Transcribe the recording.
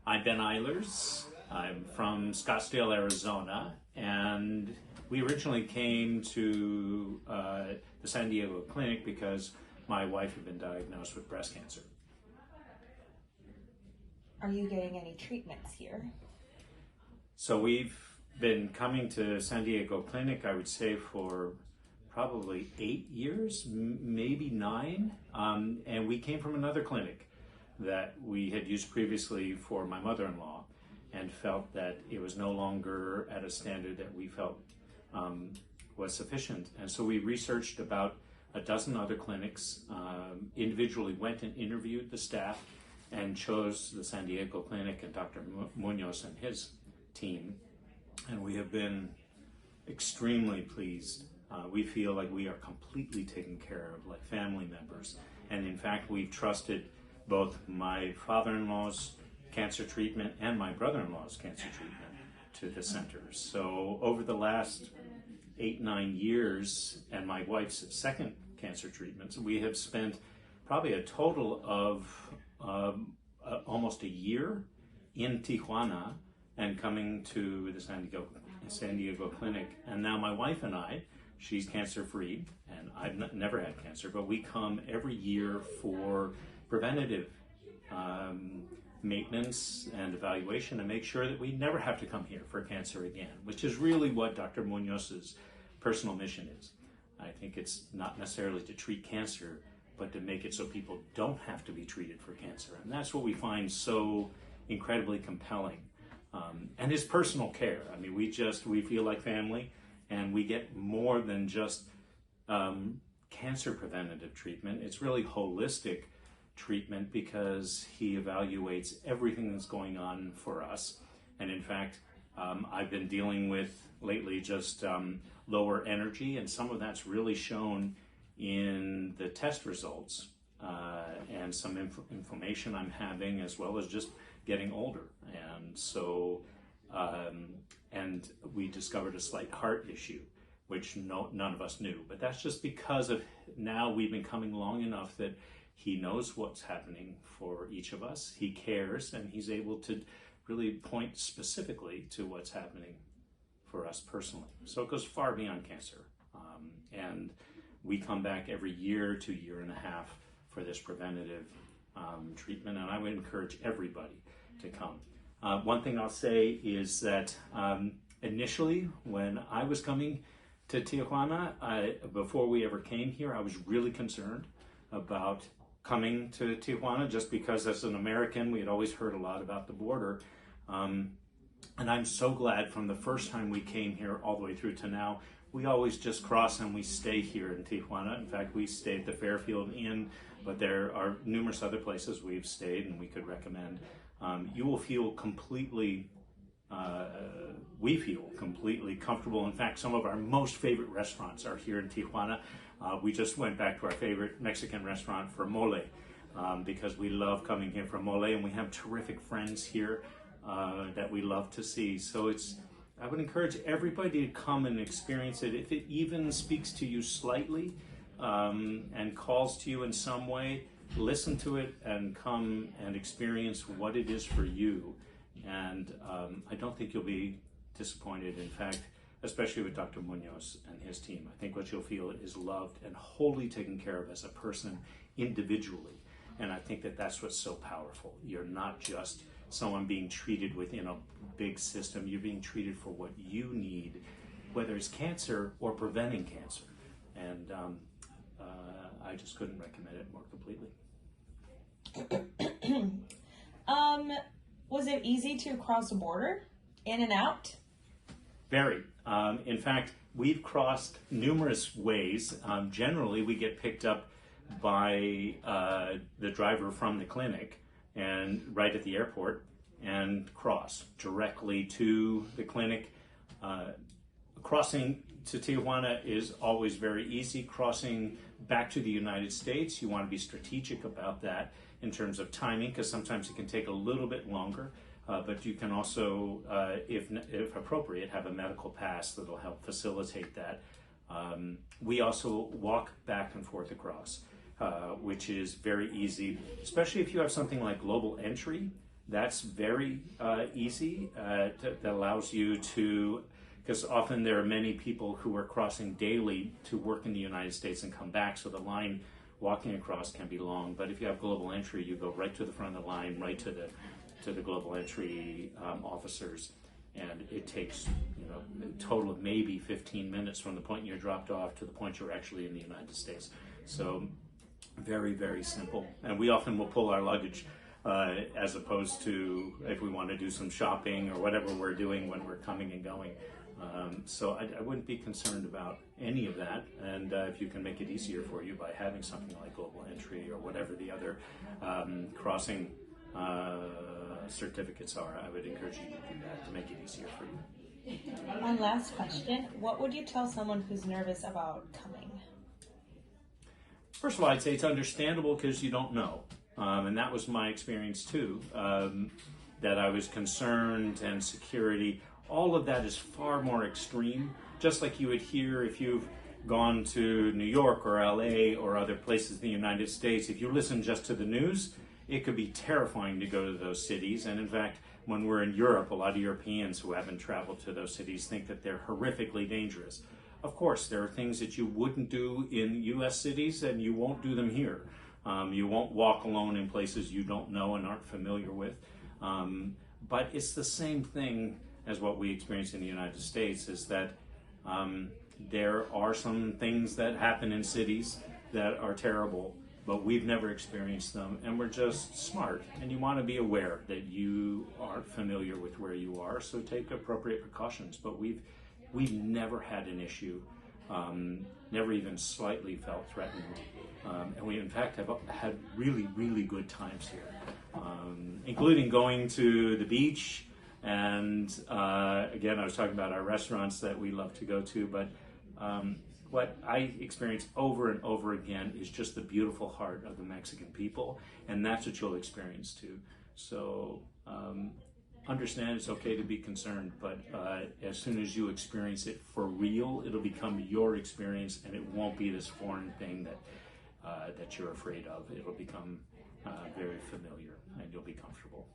I'm Ben Eilers. I'm from Scottsdale, Arizona, and we originally came to the San Diego clinic because my wife had been diagnosed with breast cancer. Are you getting any treatments here? So we've been coming to San Diego clinic, I would say, for probably 8 years, maybe 9, and we came from another clinic that we had used previously for my mother-in-law and felt that it was no longer at a standard that we felt was sufficient. And so we researched about a dozen other clinics, individually went and interviewed the staff and chose the San Diego clinic and Dr. Munoz and his team. And we have been extremely pleased. We feel like we are completely taken care of, like family members. And in fact, we've trusted both my father-in-law's cancer treatment and my brother-in-law's cancer treatment to the center. So over the last 8-9 years, and my wife's second cancer treatments, we have spent probably a total of almost a year in Tijuana and coming to the San Diego clinic. And now my wife and I, she's cancer-free, and I've never had cancer, but we come every year for preventative maintenance and evaluation to make sure that we never have to come here for cancer again, which is really what Dr. Munoz's personal mission is. I think it's not necessarily to treat cancer, but to make it so people don't have to be treated for cancer. And that's what we find so incredibly compelling. And his personal care. I mean, we feel like family, and we get more than just cancer preventative treatment. It's really holistic treatment because he evaluates everything that's going on for us. And in fact, I've been dealing with lately just lower energy, and some of that's really shown in the test results and some inflammation I'm having, as well as just getting older. And so, and we discovered a slight heart issue, which none of us knew. But that's just because of now we've been coming long enough that he knows what's happening for each of us. He cares, and he's able to really point specifically to what's happening for us personally. So it goes far beyond cancer. And we come back every year to year and a half for this preventative treatment, and I would encourage everybody to come. One thing I'll say is that initially, when I was coming to Tijuana, before we ever came here, I was really concerned about coming to Tijuana, just because as an American, we had always heard a lot about the border. And I'm so glad from the first time we came here all the way through to now, we always just cross and we stay here in Tijuana. In fact, we stayed at the Fairfield Inn, but there are numerous other places we've stayed and we could recommend. You will feel completely, we feel completely comfortable. In fact, some of our most favorite restaurants are here in Tijuana. We just went back to our favorite Mexican restaurant for mole because we love coming here for mole, and we have terrific friends here that we love to see. So I would encourage everybody to come and experience it. If it even speaks to you slightly and calls to you in some way, listen to it and come and experience what it is for you. And I don't think you'll be disappointed. In fact, especially with Dr. Munoz and his team, I think what you'll feel is loved and wholly taken care of as a person individually. And I think that that's what's so powerful. You're not just someone being treated within a big system. You're being treated for what you need, whether it's cancer or preventing cancer. And I just couldn't recommend it more completely. Was it easy to cross the border, in and out? Very. In fact, we've crossed numerous ways. Generally, we get picked up by the driver from the clinic and right at the airport and cross directly to the clinic. Crossing to Tijuana is always very easy. Crossing back to the United States, you want to be strategic about that in terms of timing, because sometimes it can take a little bit longer. But you can also, if appropriate, have a medical pass that'll help facilitate that. We also walk back and forth across, which is very easy, especially if you have something like global entry. That's very easy. That allows you to, because often there are many people who are crossing daily to work in the United States and come back, so the line walking across can be long. But if you have global entry, you go right to the front of the line, right to the global entry officers, and it takes a total of maybe 15 minutes from the point you're dropped off to the point you're actually in the United States. So very, very simple. And we often will pull our luggage as opposed to if we want to do some shopping or whatever we're doing when we're coming and going. So I wouldn't be concerned about any of that. And if you can make it easier for you by having something like global entry or whatever the other crossing certificates are, I would encourage you to do that to make it easier for you. One last question. What would you tell someone who's nervous about coming? First of all, I'd say it's understandable because you don't know. And that was my experience too, that I was concerned and security. All of that is far more extreme. Just like you would hear if you've gone to New York or LA or other places in the United States, if you listen just to the news, it could be terrifying to go to those cities. And in fact, when we're in Europe, a lot of Europeans who haven't traveled to those cities think that they're horrifically dangerous. Of course, there are things that you wouldn't do in U.S. cities and you won't do them here. You won't walk alone in places you don't know and aren't familiar with. But it's the same thing as what we experience in the United States, is that there are some things that happen in cities that are terrible, but we've never experienced them, and we're just smart. And you want to be aware that you aren't familiar with where you are, so take appropriate precautions. But we've never had an issue, never even slightly felt threatened. And we, in fact, have had really, really good times here, including going to the beach. And again, I was talking about our restaurants that we love to go to, but what I experience over and over again is just the beautiful heart of the Mexican people, and that's what you'll experience too. So understand it's okay to be concerned, but as soon as you experience it for real, it'll become your experience, and it won't be this foreign thing that you're afraid of. It'll become very familiar, and you'll be comfortable.